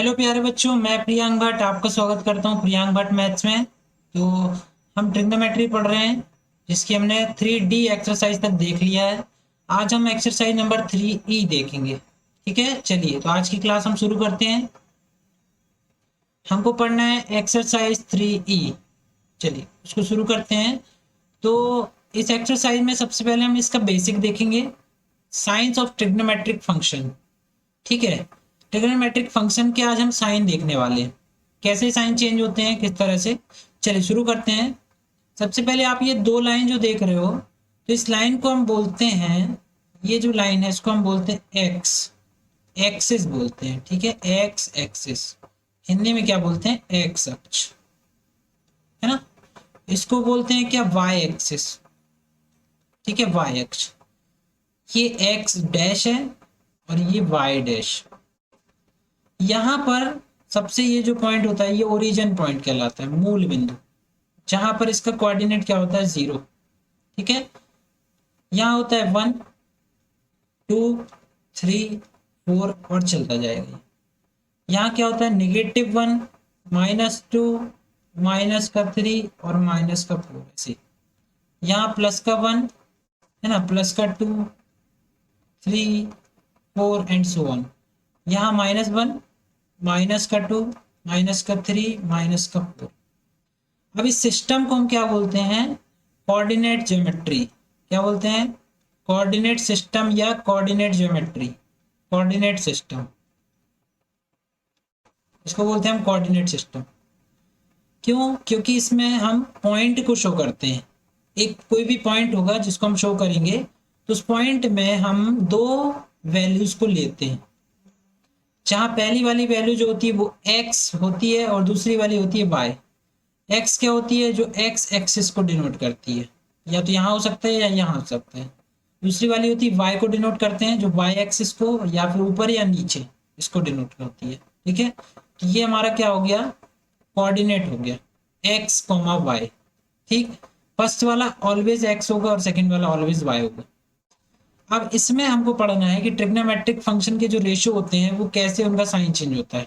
Hello प्यारे बच्चों, मैं प्रियांक भट्ट आपका स्वागत करता हूं प्रियांक भट्ट मैथ्स में। तो हम ट्रिग्नोमेट्री पढ़ रहे हैं जिसकी हमने 3D एक्सरसाइज तक देख लिया है। आज हम एक्सरसाइज नंबर 3E देखेंगे। ठीक है, चलिए तो आज की क्लास हम शुरू करते हैं। हमको पढ़ना है एक्सरसाइज 3E। चलिए उसको शुरू करते हैं। तो इस एक्सरसाइज में सबसे पहले हम इसका बेसिक देखेंगे, साइंस ऑफ ट्रिग्नोमेट्रिक फंक्शन। ठीक है, ट्रिग्नोमेट्रिक फंक्शन के आज हम साइन देखने वाले हैं, कैसे साइन चेंज होते हैं, किस तरह से। चलिए शुरू करते हैं। सबसे पहले आप ये दो लाइन जो देख रहे हो, तो इस लाइन को हम बोलते हैं, ये जो लाइन है इसको हम बोलते हैं एक्स एक्सिस बोलते हैं। ठीक है, एक्स एक्सिस, हिंदी में क्या बोलते हैं, एक्स अक्ष, है ना। इसको बोलते हैं क्या, वाई एक्सिस। ठीक है, वाई अक्ष। ये एक्स डैश है और ये वाई डैश। यहां पर सबसे ये जो पॉइंट होता है ये ओरिजिन पॉइंट कहलाता है, मूल बिंदु, जहां पर इसका कोऑर्डिनेट क्या होता है, 0। ठीक है, यहाँ होता है 1 2 3 4 और चलता जाएगा। यहाँ क्या होता है, -1 -2 -3 और -4 ऐसे। यहाँ +1 है ना, +2 3 4 एंड सो ऑन। यहाँ -1 -2 -3 -4। अब इस सिस्टम को हम क्या बोलते हैं, कोऑर्डिनेट ज्योमेट्री। क्या बोलते हैं, कोऑर्डिनेट सिस्टम या कोऑर्डिनेट ज्योमेट्री, कोऑर्डिनेट सिस्टम, इसको बोलते हैं हम कोऑर्डिनेट सिस्टम। क्यों, क्योंकि इसमें हम पॉइंट को शो करते हैं। एक कोई भी पॉइंट होगा जिसको हम शो करेंगे, तो उस पॉइंट में हम दो वैल्यूज को लेते हैं, जहां पहली वाली वैल्यू जो होती है वो x होती है और दूसरी वाली होती है y। x क्या होती है, जो x एक्सिस को डिनोट करती है, या तो यहाँ हो सकता है या यहाँ हो सकता है। दूसरी वाली होती है y को डिनोट करते हैं, जो y एक्सिस को या फिर ऊपर या नीचे इसको डिनोट करती है। ठीक है, तो ये हमारा क्या हो गया, कोऑर्डिनेट हो गया, x, y। ठीक, फर्स्ट वाला ऑलवेज x होगा और सेकंड वाला ऑलवेज y होगा। अब इसमें हमको पढ़ना है कि ट्रिग्नोमेट्रिक फंक्शन के जो रेशियो होते हैं वो कैसे उनका साइन चेंज होता है।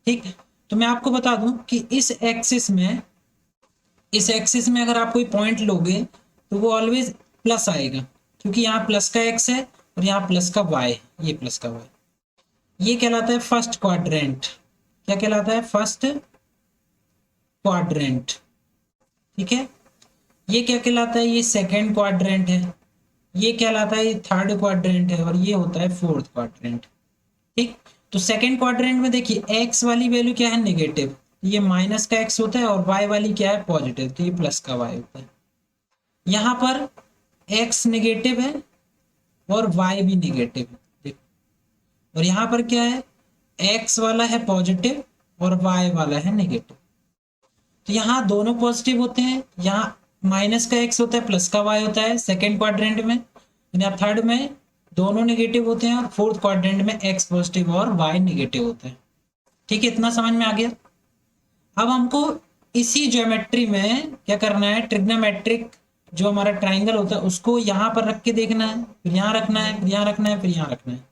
ठीक, तो मैं आपको बता दूं कि इस एक्सिस में अगर आप कोई पॉइंट लोगे तो वो ऑलवेज प्लस आएगा, क्योंकि यहाँ प्लस का x है और यहाँ प्लस का y, ये प्लस का y। ये कहलाता है फर्स्ट क्वाड्रेंट। क्या कहलाता है, फर्स्ट क्वाड्रेंट। ठीक है, ये क्या कहलाता है, ये सेकेंड क्वाड्रेंट है। ये कहलाता है, ये थर्ड क्वाड्रेंट है और ये होता है फोर्थ क्वाड्रेंट। ठीक, तो सेकेंड क्वाड्रेंट में देखिए x वाली वैल्यू क्या है, नेगेटिव, ये माइनस का x होता है, और y वाली क्या है, पॉजिटिव, तो ये प्लस का y होता है। यहाँ पर x नेगेटिव है और y भी नेगेटिव है, और यहाँ पर क्या है, x वाला है पॉजिटिव और y वाला है नेगेटिव। तो यहाँ दोनों पॉजिटिव होते हैं, यहाँ माइनस का x होता है, प्लस का y होता है सेकेंड क्वाड्रेंट में, या थर्ड में दोनों नेगेटिव होते हैं, और फोर्थ क्वाड्रेंट में x पॉजिटिव और y नेगेटिव होता है। ठीक है, इतना समझ में आ गया। अब हमको इसी ज्योमेट्री में क्या करना है, ट्रिग्नोमेट्रिक जो हमारा ट्राइंगल होता है उसको यहाँ पर रख के देखना है, फिर यहाँ रखना है, फिर यहाँ रखना है, फिर यहाँ रखना है,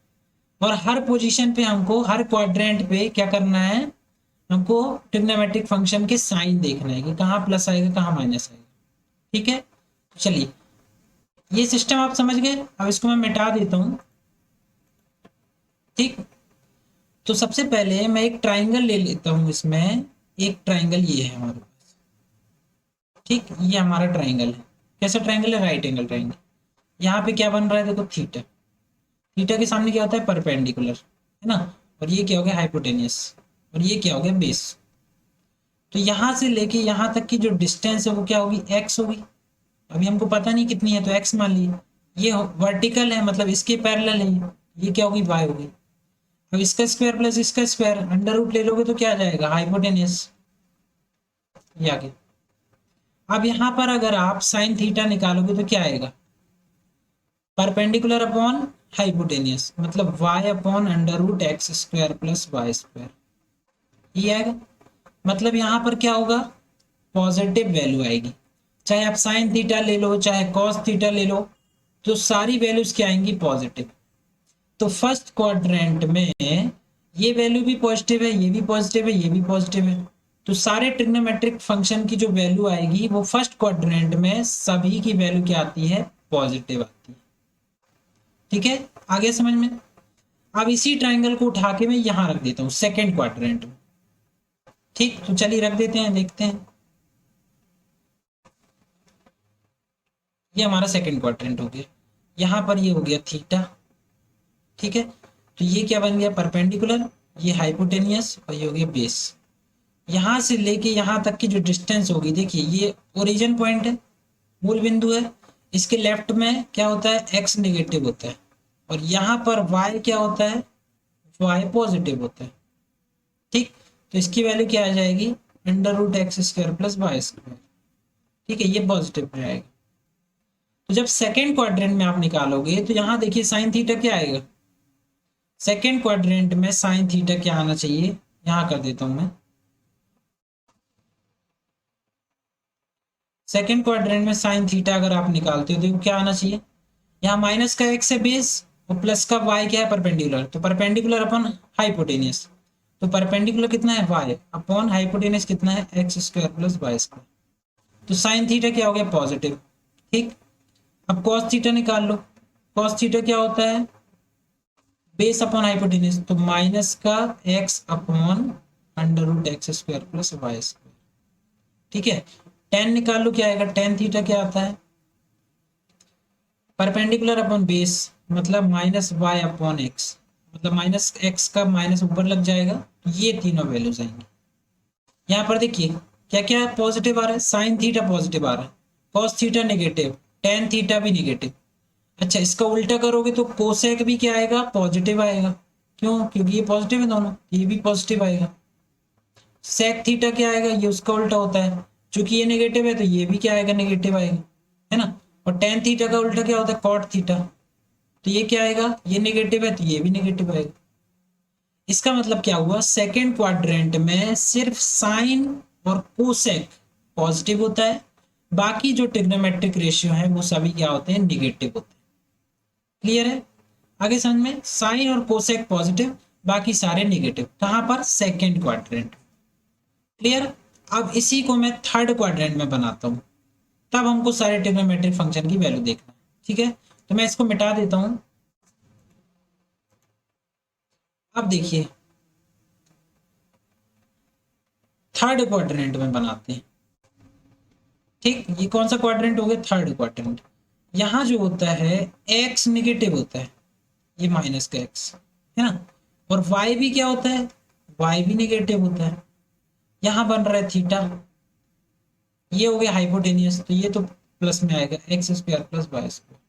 और हर पोजीशन पे हमको, हर क्वाड्रेंट पे क्या करना है, हमको ट्रिग्नोमेट्रिक फंक्शन के साइन देखना है कि कहाँ प्लस आएगा कहाँ माइनस आएगा। ठीक है, चलिए ये सिस्टम आप समझ गए। अब इसको मैं मिटा देता हूं। ठीक, तो सबसे पहले मैं एक ट्राइंगल ले लेता हूं। इसमें एक ट्राइंगल ये है हमारे पास। ठीक, ये हमारा ट्राइंगल है। कैसा ट्राइंगल है, राइट एंगल ट्राइंगल। यहाँ पे क्या बन रहा है, देखो थीटा। थीटा के सामने क्या होता है, परपेंडिकुलर, है ना, और ये क्या हो गया, हाइपोटेनियस, और ये क्या हो गया, बेस। तो यहां से लेके यहां तक की जो डिस्टेंस है वो क्या होगी, x होगी। अभी हमको पता नहीं कितनी है, तो x मान ली। ये वर्टिकल है, मतलब इसके पैरेलल है, ये क्या होगी, y होगी। अब इसका स्क्वायर प्लस इसका स्क्वायर, अंडर रूट ले लोगे तो क्या आ जाएगा, हाइपोटेनियस, ये आ गया। अब यहाँ पर अगर आप साइन थीटा निकालोगे तो क्या आएगा, परपेंडिकुलर अपॉन हाइपोटेनियस, मतलब y upon under root x square plus y square, ये आएगा। मतलब यहाँ पर क्या होगा, पॉजिटिव वैल्यू आएगी। चाहे आप साइन थीटा ले लो, चाहे कॉस थीटा ले लो, तो सारी वैल्यूज क्या आएंगी, पॉजिटिव। तो फर्स्ट क्वाड्रेंट में ये वैल्यू भी पॉजिटिव है, ये भी पॉजिटिव है, ये भी पॉजिटिव है। तो सारे ट्रिग्नोमेट्रिक फंक्शन की जो वैल्यू आएगी वो फर्स्ट क्वाड्रेंट में सभी की वैल्यू क्या आती है, पॉजिटिव आती है। ठीक है, आगे समझ में। अब इसी ट्राइंगल को उठा के मैं यहां रख देता हूं सेकेंड क्वाड्रेंट में। ठीक, तो चलिए रख देते हैं, देखते हैं। ये हमारा सेकेंड क्वाड्रेंट हो गया, यहां पर ये हो गया थीटा। ठीक है, तो ये क्या बन गया, परपेंडिकुलर, ये हाइपोटेनियस, और ये हो गया बेस। यहां से लेके यहां तक की जो डिस्टेंस होगी, देखिए ये ओरिजिन पॉइंट है, मूल बिंदु है। इसके लेफ्ट में क्या होता है, एक्स नेगेटिव होता है, और यहाँ पर वाई क्या होता है, वाई पॉजिटिव होता है। ठीक, तो इसकी वैल्यू क्या आ जाएगी, under root x square plus y square. ठीक है, ये पॉजिटिव में आएगा। तो जब सेकेंड क्वाड्रेंट में आप निकालोगे तो यहाँ देखिए साइन थीटा क्या आएगा, सेकेंड क्वाड्रेंट में साइन थीटा क्या आना चाहिए, यहाँ कर देता हूं मैं। सेकेंड क्वाड्रेंट में साइन थीटा अगर आप निकालते हो तो क्या आना चाहिए, यहाँ माइनस का एक्स है बेस, और प्लस का वाई क्या है, परपेंडिकुलर। तो परपेंडिकुलर अपन हाइपोटेनियस, तो परपेंडिकुलर कितना है, वाई अपॉन हाइपोटेनियस कितना है, x square plus y square. तो साइन थीटा क्या हो गया, पॉजिटिव। ठीक, अब कॉस थीटा निकाल लो। कॉस थीटा क्या होता है, बेस अपॉन हाइपोटेनियस, तो माइनस का x upon under root x square plus y square. ठीक है, टेन निकाल लो, क्या आएगा, टेन थीटा क्या आता है, परपेंडिकुलर अपॉन बेस, मतलब माइनस वाई अपॉन एक्स, मतलब माइनस एक्स का माइनस ऊपर लग जाएगा, ये तीनों वैल्यूज आएंगी। यहाँ पर देखिए क्या क्या पॉजिटिव आ रहा है, साइन थीटा पॉजिटिव आ रहा है, cos theta negative, tan theta भी नेगेटिव। अच्छा, इसका उल्टा करोगे तो कोसेक भी क्या आएगा, पॉजिटिव आएगा। क्यों, क्योंकि ये पॉजिटिव है दोनों, ये भी पॉजिटिव आएगा। सेक थीटा क्या आएगा, ये उसका उल्टा होता है, क्योंकि ये नेगेटिव है तो ये भी क्या आएगा, नेगेटिव आएगा, है ना। और टेन थीटा का उल्टा क्या होता है, कॉट थीटा, तो ये क्या आएगा, ये नेगेटिव है तो ये भी नेगेटिव आएगा। इसका मतलब क्या हुआ, सेकेंड क्वाड्रेंट में सिर्फ साइन और कोसेक पॉजिटिव होता है, बाकी जो ट्रिग्नोमेट्रिक रेशियो है वो सभी क्या होते हैं, निगेटिव होते हैं। क्लियर है, आगे समझ में, साइन और कोसेक पॉजिटिव, बाकी सारे निगेटिव, कहां पर, सेकेंड क्वाड्रेंट। क्लियर। अब इसी को मैं थर्ड क्वाड्रेंट में बनाता हूं, तब हमको सारे ट्रिग्नोमेट्रिक फंक्शन की वैल्यू देखना है। ठीक है, तो मैं इसको मिटा देता हूं। अब देखिए थर्ड क्वाड्रेंट में बनाते हैं। ठीक, ये कौन सा क्वाड्रेंट हो गया, थर्ड क्वाड्रेंट। यहाँ जो होता है एक्स निगेटिव होता है, ये माइनस का एक्स है ना, और वाई भी क्या होता है, वाई भी निगेटिव होता है। यहाँ बन रहा है थीटा, ये हो गया हाइपोटेनियस, तो ये तो प्लस में आएगा, x square plus y square.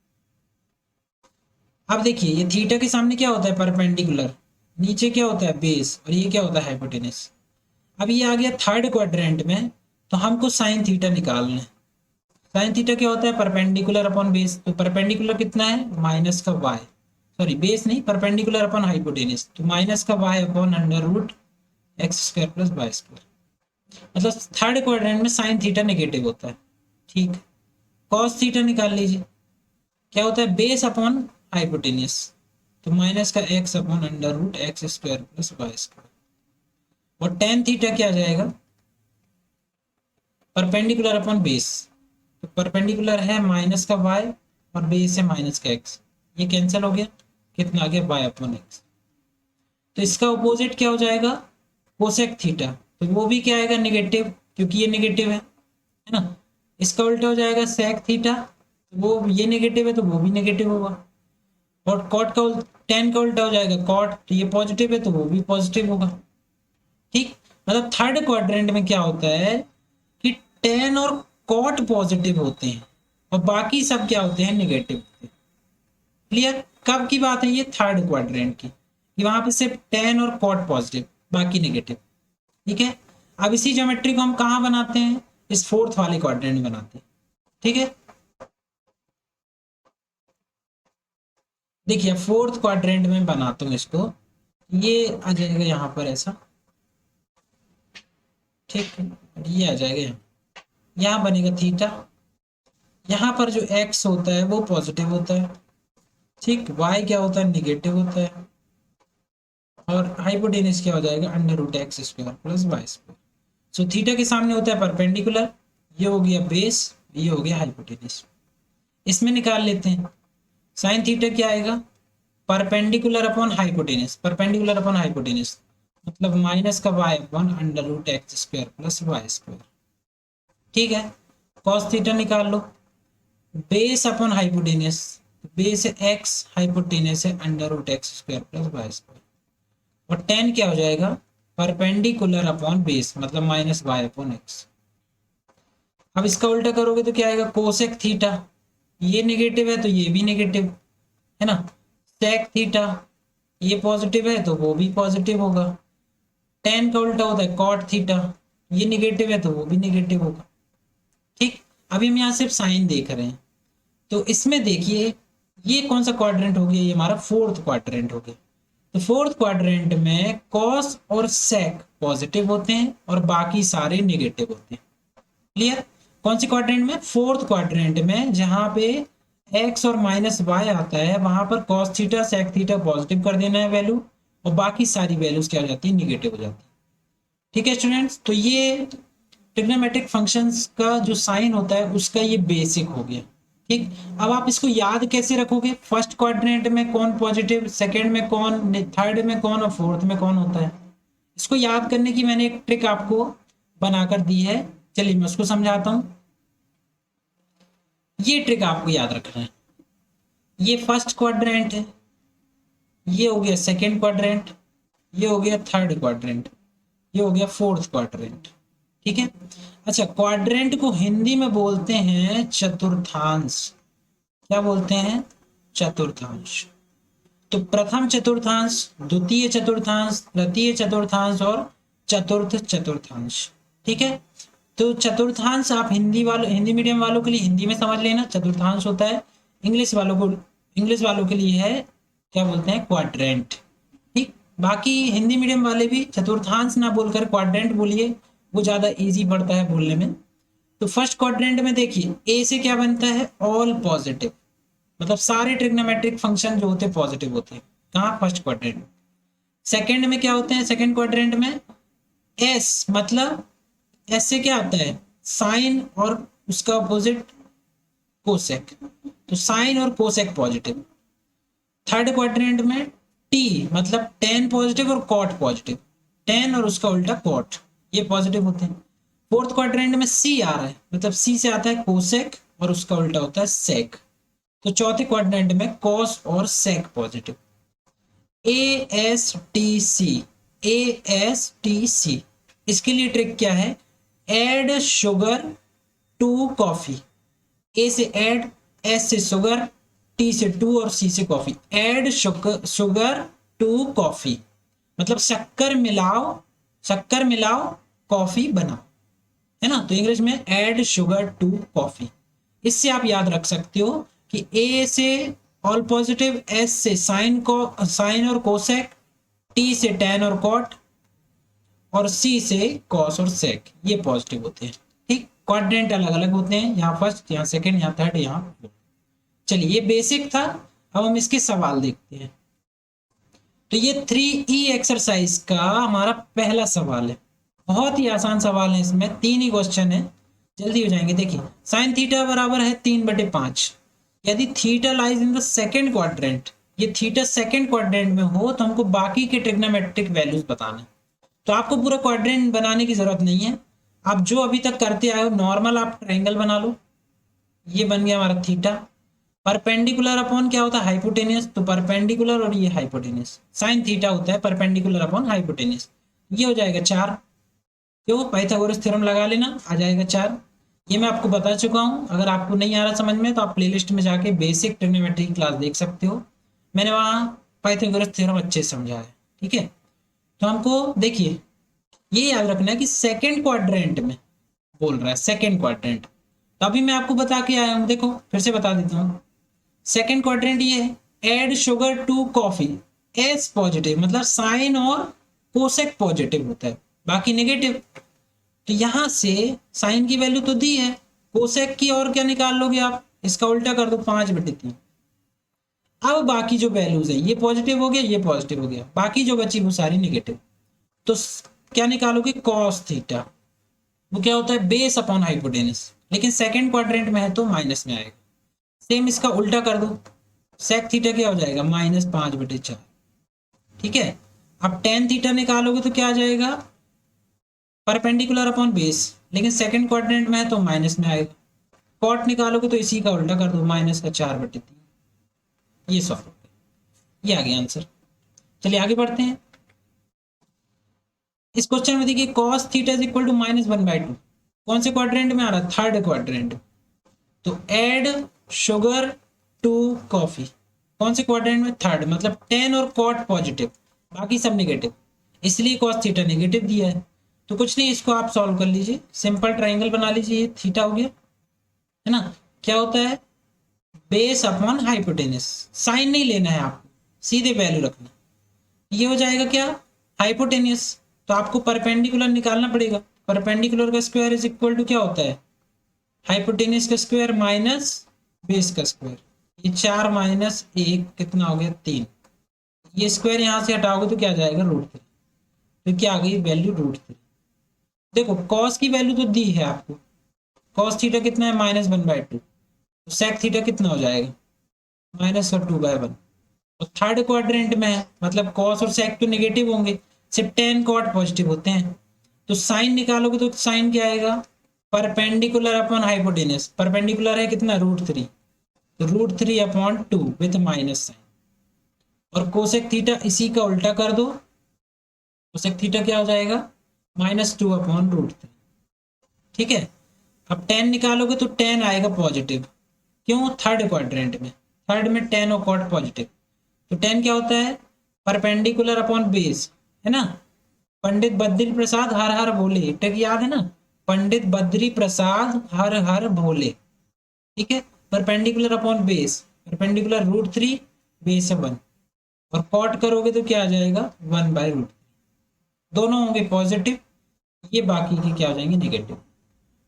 अब देखिए ये थीटा के सामने क्या होता है, परपेंडिकुलर, नीचे क्या होता है, बेस, और ये क्या होता है, हाइपोटेनियस। अब ये आ गया थर्ड क्वाड्रेंट में, तो हमको साइन थीटा निकालना है। साइन थीटा क्या होता है, परपेंडिकुलर अपॉन बेस, तो परपेंडिकुलर कितना है, माइनस का वाई, सॉरी बेस नहीं, परपेंडिकुलर अपॉन हाइपोटेनियस, तो माइनस का y upon under root x square plus y square. मतलब थर्ड क्वाड्रेंट में साइन थीटा नेगेटिव होता है। ठीक, कॉस थीटा निकाल लीजिए, क्या होता है, बेस अपॉन हाइपोटेनियस, तो माइनस का x upon under root x square plus y square. और टेन थीटा क्या आ जाएगा, परपेंडिकुलर अपॉन बेस, तो परपेंडिकुलर है माइनस का वाई, और बेस है माइनस का एक्स, ये कैंसिल हो गया, कितना आ गया, वाई अपॉन एक्स। तो इसका अपोजिट क्या हो जाएगा, कोसेक थीटा, तो वो भी क्या आएगा, निगेटिव, क्योंकि ये निगेटिव है ना। इसका उल्टा हो जाएगा सेक थीटा, तो वो ये नेगेटिव है तो वो भी नेगेटिव होगा। और कॉट का टेन का उल्टा हो जाएगा कॉट, तो ये पॉजिटिव है तो वो भी पॉजिटिव होगा। ठीक, मतलब थर्ड क्वाड्रेंट में क्या होता है कि टेन और कॉट पॉजिटिव होते हैं, और बाकी सब क्या होते हैं, निगेटिव। क्लियर, कब की बात है ये, थर्ड क्वाड्रेंट की, कि वहां पे सिर्फ टेन और कॉट पॉजिटिव, बाकी नेगेटिव। ठीक है, अब इसी ज्योमेट्री को हम कहाँ बनाते हैं, इस फोर्थ वाले क्वाड्रेंट में बनाते हैं। ठीक है, देखिए फोर्थ क्वाड्रेंट में बनाता हूँ इसको, ये आ जाएगा यहाँ पर ऐसा। ठीक, ये आ जाएगा यहाँ बनेगा थीटा, यहाँ पर जो एक्स होता है वो पॉजिटिव होता है। ठीक, वाई क्या होता है, निगेटिव होता है। और हाइपोटेनस क्या हो जाएगा, under root x square plus y square. So theta के सामने होता है परपेंडिकुलर, ये हो गया बेस, ये हो गया हाइपोटेनस। इसमें निकाल लेते हैं, साइन थीटा क्या आएगा, perpendicular upon hypotenuse, perpendicular upon hypotenuse मतलब माइनस का y upon under root x square plus y square. ठीक है, कॉस थीटा निकाल लो, बेस अपॉन हाइपोटेनस, बेस है एक्स, हाइपोटेनस है under root x square plus y square, और tan क्या हो जाएगा, परपेंडिकुलर अपॉन बेस मतलब माइनस वाई अपॉन एक्स। अब इसका उल्टा करोगे तो क्या आएगा, कोसेक थीटा, ये नेगेटिव है तो ये भी नेगेटिव है ना, सेक थीटा, ये पॉजिटिव है तो वो भी पॉजिटिव होगा। टेन का उल्टा होता है कॉट थीटा, ये नेगेटिव है तो वो भी नेगेटिव होगा। ठीक, अभी हम यहाँ सिर्फ साइन देख रहे हैं, तो इसमें देखिए ये कौन सा क्वाड्रेंट हो गया, ये हमारा फोर्थ क्वाड्रेंट हो गया। तो फोर्थ क्वाड्रेंट में कॉस और सेक पॉजिटिव होते हैं और बाकी सारे नेगेटिव होते हैं। क्लियर, कौन से क्वाड्रेंट में, फोर्थ क्वाड्रेंट में, जहां पे एक्स और माइनस वाई आता है वहां पर cos theta sec theta positive कर देना है वैल्यू, और बाकी सारी वैल्यूज क्या हो जाती है, निगेटिव हो जाती है। ठीक है स्टूडेंट्स, तो ये ट्रिग्नोमेट्रिक फंक्शंस का जो साइन होता है उसका ये बेसिक हो गया। ठीक, अब आप इसको याद कैसे रखोगे, फर्स्ट क्वाड्रेंट में कौन पॉजिटिव, सेकंड में कौन, थर्ड में कौन और फोर्थ में कौन होता है, इसको याद करने की मैंने एक ट्रिक आपको बनाकर दी है। चलिए मैं उसको समझाता हूं, ये ट्रिक आपको याद रखना है। ये फर्स्ट क्वाड्रेंट है, ये हो गया सेकंड क्वाड्रेंट, ये हो गया थर्ड क्वाड्रेंट, ये हो गया फोर्थ क्वाड्रेंट। ठीक है, अच्छा क्वाड्रेंट को हिंदी में बोलते हैं चतुर्थांश, क्या बोलते हैं, चतुर्थांश। तो प्रथम चतुर्थांश, द्वितीय चतुर्थांश, तृतीय चतुर्थांश और चतुर्थ चतुर्थांश। ठीक है, तो चतुर्थांश आप हिंदी वालों, हिंदी मीडियम वालों के लिए हिंदी में समझ लेना, चतुर्थांश होता है, इंग्लिश वालों के लिए है क्या बोलते हैं, क्वाड्रेंट। ठीक, बाकी हिंदी मीडियम वाले भी चतुर्थांश ना बोलकर क्वाड्रेंट बोलिए, वो ज्यादा इजी पड़ता है बोलने में। तो फर्स्ट क्वाड्रेंट में देखिए ए से क्या बनता है, ऑल पॉजिटिव, मतलब सारे ट्रिग्नोमेट्रिक फंक्शन जो होते हैं पॉजिटिव होते हैं, कहाँ, फर्स्ट क्वाड्रेंट में। सेकंड में क्या होते हैं, सेकंड क्वाड्रेंट में एस, मतलब एस से क्या आता है, साइन और उसका अपोजिट कोसेक, तो साइन और कोसेक पॉजिटिव। थर्ड क्वाड्रेंट में टी मतलब टेन पॉजिटिव और कॉट पॉजिटिव, टेन और उसका उल्टा कॉट, ये पॉजिटिव होते हैं। फोर्थ क्वाड्रेंट में सी आ रहा है, मतलब सी से आता है कोसेक और उसका उल्टा होता है सेक, तो चौथे क्वाड्रेंट में कॉस और sec positive. A S T C, A S T C, इसके लिए ट्रिक क्या है, add sugar to coffee, A से एड, एस से शुगर, टी से टू और सी से coffee, add sugar to coffee मतलब शक्कर मिलाओ, शक्कर मिलाओ कॉफी बनाओ, है ना, तो इंग्लिश में एड शुगर टू कॉफी। इससे आप याद रख सकते हो कि ए से ऑल पॉजिटिव, एस से साइन और कोसेक, टी से टैन और कॉट, और सी से कॉस और सेक, ये पॉजिटिव होते हैं। ठीक, क्वाड्रेंट अलग अलग होते हैं, यहाँ फर्स्ट, यहाँ सेकंड, यहाँ थर्ड, यहाँ फोर्थ। चलिए ये बेसिक था, अब हम इसके सवाल देखते हैं। तो ये 3E एक्सरसाइज का हमारा पहला सवाल है, बहुत ही आसान सवाल है, इसमें 3 ही क्वेश्चन है, जल्दी हो जाएंगे। देखिए साइन थीटा बराबर है 3/5, यदि theta lies in the second quadrant, ये थीटा सेकंड क्वाड्रेंट में हो तो हमको बाकी के ट्रिग्नोमेट्रिक वैल्यूज बताना है। तो आपको पूरा क्वाड्रेंट बनाने की जरूरत नहीं है, आप जो अभी तक करते आए हो नॉर्मल आप ट्रायंगल बना लो, ये बन गया हमारा थीटा, परपेंडिकुलर अपॉन क्या होता है, हाइपोटेनियस, तो परपेंडिकुलर और ये हाइपोटेनियस, साइन थीटा होता है परपेंडिकुलर अपॉन हाइपोटेनियस, ये हो जाएगा 4, क्यों, पाइथागोरस थ्योरम लगा लेना, आ जाएगा 4। ये मैं आपको बता चुका हूं, अगर आपको नहीं आ रहा समझ में तो आप प्लेलिस्ट में जाके बेसिक ट्रिग्नोमेट्री की क्लास देख सकते हो, मैंने वहाँ पाइथागोरस थ्योरम अच्छे से समझाया है। ठीक है, तो हमको देखिए ये याद रखना है कि सेकंड क्वाड्रेंट में बोल रहा है, सेकंड क्वाड्रेंट, तो अभी मैं आपको बता के आया हूं, देखो फिर से बता देता हूँ। सेकंड क्वाड्रेंट ये है, add sugar to coffee, S positive मतलब साइन और कोसेक पॉजिटिव होता है, बाकी नेगेटिव। तो यहां से साइन की वैल्यू तो दी है, कोसेक की और क्या निकाल लोगे आप, इसका उल्टा कर दो 5/3, अब बाकी जो वैल्यूज है, ये पॉजिटिव हो गया, ये पॉजिटिव हो गया, बाकी जो बची वो सारी नेगेटिव। तो क्या निकालोगे, कॉस थीटा, वो क्या होता है, बेस अपॉन हाइपोटेनस, लेकिन सेकंड क्वाड्रेंट में है तो माइनस में आएगा। सेम इसका उल्टा कर दो, सेक थीटा क्या हो जाएगा, -5/4। ठीक है, अब टेन थीटा निकालोगे तो क्या आ जाएगा, परपेंडिकुलर अपॉन बेस, लेकिन सेकंड क्वाड्रेंट में है तो माइनस में आएगा। कॉट निकालोगे तो इसी का उल्टा कर दो, -4/3। ये सॉल्व हो गया, ये आ गया आंसर। चलिए आगे बढ़ते हैं। इस क्वेश्चन में देखिए cos theta is equal to -1/2, कौन से क्वाड्रेंट में आ रहा है, थर्ड क्वाड्रेंट। तो ऐड शुगर टू कॉफी, कौन से क्वाड्रेंट में, थर्ड, मतलब टेन और कॉट पॉजिटिव, बाकी सब नेगेटिव, इसलिए cos थीटा नेगेटिव दिया है। तो कुछ नहीं, इसको आप सॉल्व कर लीजिए, सिंपल ट्राइंगल बना लीजिए, ये थीटा हो गया, है ना। क्या होता है, बेस अपॉन हाइपोटेनस, साइन नहीं लेना है आपको, सीधे वैल्यू रखना। ये हो जाएगा क्या, हाइपोटेनियस, तो आपको परपेंडिकुलर निकालना पड़ेगा। परपेंडिकुलर का स्क्वायर इज इक्वल टू क्या होता है, हाइपोटेनियस का स्क्वायर माइनस बेस का स्क्वायर। ये 4 माइनस 1 कितना हो गया, 3। ये स्क्वायर यहाँ से हटाओगे तो क्या जाएगा, √3। तो क्या आ गई वैल्यू, √3। देखो कॉस की वैल्यू तो दी है आपको, कॉस थीटा कितना है, -1/2। तो सेक थीटा कितना हो जाएगा, -2/1। और थर्ड क्वाड्रेंट में है, मतलब कॉस और सेक तो नेगेटिव होंगे, सिर्फ टेन कॉट पॉजिटिव होते हैं। तो साइन निकालोगे तो साइन क्या आएगा, परपेंडिकुलर अपॉन हाइपोटेनस, परपेंडिकुलर है कितना, √3, तो √3/2 विथ माइनस साइन। और कोसेक थीटा इसी का उल्टा कर दो, कोसेक थीटा क्या हो जाएगा, -2/√3। ठीक है, अब टेन निकालोगे तो टेन आएगा पॉजिटिव, क्यों, थर्ड क्वाड्रेंट में, थर्ड में टेन और कॉट पॉजिटिव। तो टेन क्या होता है, परपेंडिकुलर अपॉन बेस, है ना। पंडित बद्री प्रसाद हर हर भोले, टेक याद है ना, पंडित बद्री प्रसाद हर हर भोले। ठीक है, perpendicular upon base, perpendicular √3, base 1, और कॉट करोगे तो क्या आ जाएगा, 1/√3। दोनों होंगे पॉजिटिव, ये बाकी के क्या हो जाएंगे, नेगेटिव।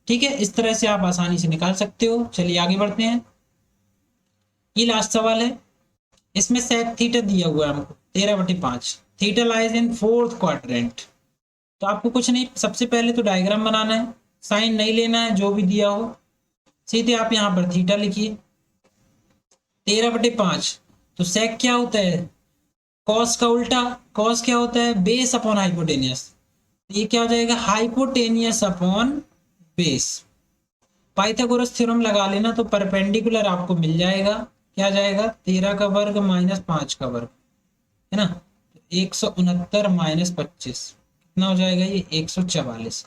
ठीक है, इस तरह से आप आसानी से निकाल सकते हो। चलिए आगे बढ़ते हैं, ये लास्ट सवाल है। इसमें सेक थीटा दिया हुआ है हमको 13/5, theta lies in fourth quadrant. तो आपको कुछ नहीं, सबसे पहले तो डायग्राम बनाना है, साइन नहीं लेना है, जो भी दिया हो सीधे आप यहाँ पर थीटा लिखिए। 13/5, तो सेक क्या होता है, कॉस का उल्टा, कॉस क्या होता है, बेस अपॉन हाइपोटेनियस, ये क्या हो जाएगा, hypotenuse upon base. Pythagoras theorem लगा लेना तो परपेंडिकुलर आपको मिल जाएगा, क्या जाएगा, 13 का वर्ग -5 का वर्ग, है ना। 169 - 25 कितना हो जाएगा, ये 144,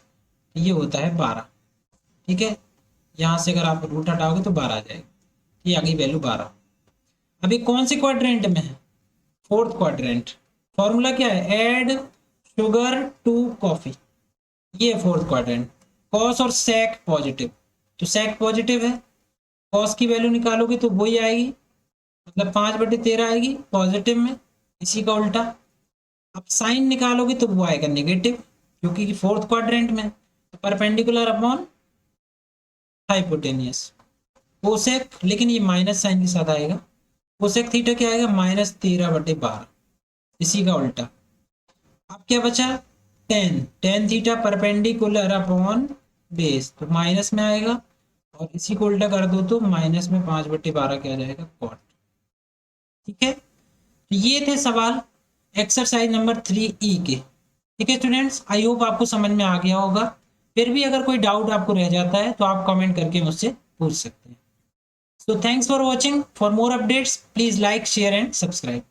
ये होता है 12। ठीक है, यहाँ से अगर आप रूट हटाओगे तो 12 आ जाएगा, ये आ गई वैल्यू 12। अभी कौन से क्वाड्रेंट में है, फोर्थ क्वाड्रेंट। फॉर्मूला क्या है, ऐड शुगर टू कॉफी, ये फोर्थ क्वाड्रेंट। कॉस और सेक पॉजिटिव, तो सेक पॉजिटिव है, कॉस की वैल्यू निकालोगे तो वही आएगी, मतलब 5/13 आएगी पॉजिटिव में, इसी का उल्टा। अब साइन निकालोगे तो वो आएगा नेगेटिव, क्योंकि फोर्थ क्वाड्रेंट में, तो परपेंडिकुलर अपॉन हाइपोटेनियस। कोसेक, लेकिन ये माइनस साइन के साथ आएगा, कोसेक थीटा क्या आएगा, -13/12, इसी का उल्टा। अब क्या बचा, tan theta perpendicular upon base, तो माइनस में आएगा, और इसी को उल्टा कर दो तो माइनस में 5/12 क्या जाएगा, कॉट। ठीक है, तो ये थे सवाल एक्सरसाइज नंबर 3E के। ठीक है स्टूडेंट्स, आई होप आपको समझ में आ गया होगा। फिर भी अगर कोई डाउट आपको रह जाता है तो आप कमेंट करके मुझसे पूछ सकते हैं। So thanks for watching, for more updates please like, share and subscribe.